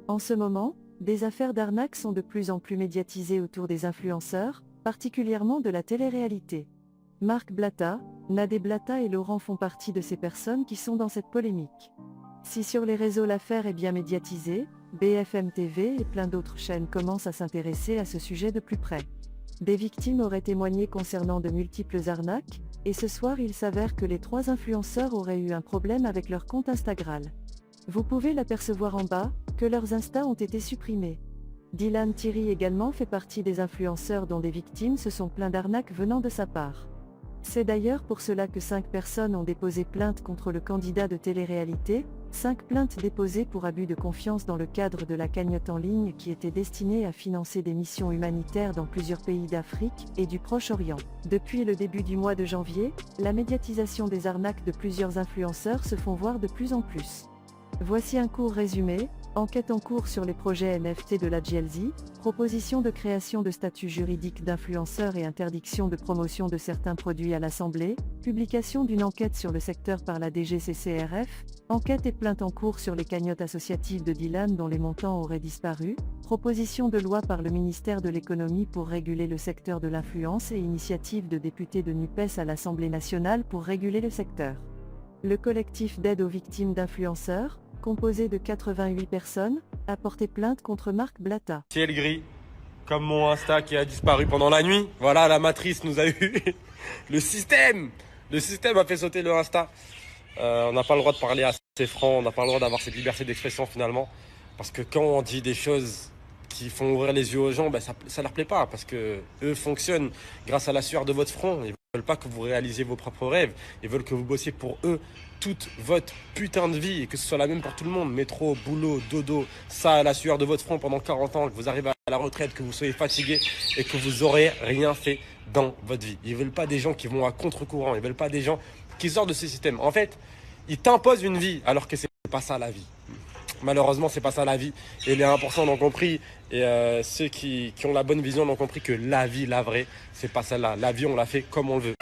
En ce moment, des affaires d'arnaque sont de plus en plus médiatisées autour des influenceurs, particulièrement de la télé-réalité. Marc Blatta, Nadé Blatta et Laurent font partie de ces personnes qui sont dans cette polémique. Si sur les réseaux l'affaire est bien médiatisée, BFM TV et plein d'autres chaînes commencent à s'intéresser à ce sujet de plus près. Des victimes auraient témoigné concernant de multiples arnaques, et ce soir il s'avère que les 3 influenceurs auraient eu un problème avec leur compte Instagram. Vous pouvez l'apercevoir en bas, que leurs Insta ont été supprimés. Dylan Thierry également fait partie des influenceurs dont des victimes se sont plaints d'arnaques venant de sa part. C'est d'ailleurs pour cela que 5 personnes ont déposé plainte contre le candidat de télé-réalité, 5 plaintes déposées pour abus de confiance dans le cadre de la cagnotte en ligne qui était destinée à financer des missions humanitaires dans plusieurs pays d'Afrique et du Proche-Orient. Depuis le début du mois de janvier, la médiatisation des arnaques de plusieurs influenceurs se font voir de plus en plus. Voici un court résumé. Enquête en cours sur les projets NFT de la GLZ, proposition de création de statut juridique d'influenceurs et interdiction de promotion de certains produits à l'Assemblée, publication d'une enquête sur le secteur par la DGCCRF, enquête et plainte en cours sur les cagnottes associatives de Dylan dont les montants auraient disparu, proposition de loi par le ministère de l'économie pour réguler le secteur de l'influence et initiative de députés de NUPES à l'Assemblée nationale pour réguler le secteur. Le collectif d'aide aux victimes d'influenceurs, composé de 88 personnes, a porté plainte contre Marc Blatta. Ciel gris, comme mon Insta qui a disparu pendant la nuit. Voilà, la matrice nous a eu. Le système a fait sauter le Insta. On n'a pas le droit de parler assez franc, on n'a pas le droit d'avoir cette liberté d'expression finalement. Parce que quand on dit des choses qui font ouvrir les yeux aux gens, ça leur plaît pas. Parce que eux fonctionnent grâce à la sueur de votre front. Ils veulent pas que vous réalisiez vos propres rêves. Ils veulent que vous bossiez pour eux toute votre putain de vie et que ce soit la même pour tout le monde. Métro, boulot, dodo, ça à la sueur de votre front pendant 40 ans, que vous arrivez à la retraite, que vous soyez fatigué et que vous aurez rien fait dans votre vie. Ils veulent pas des gens qui vont à contre-courant. Ils veulent pas des gens qui sortent de ce système. En fait, ils t'imposent une vie alors que c'est pas ça la vie. Malheureusement, c'est pas ça la vie. Et les 1% l'ont compris. Et ceux qui ont la bonne vision l'ont compris que la vie, la vraie, c'est pas celle-là. La vie, on l'a fait comme on le veut.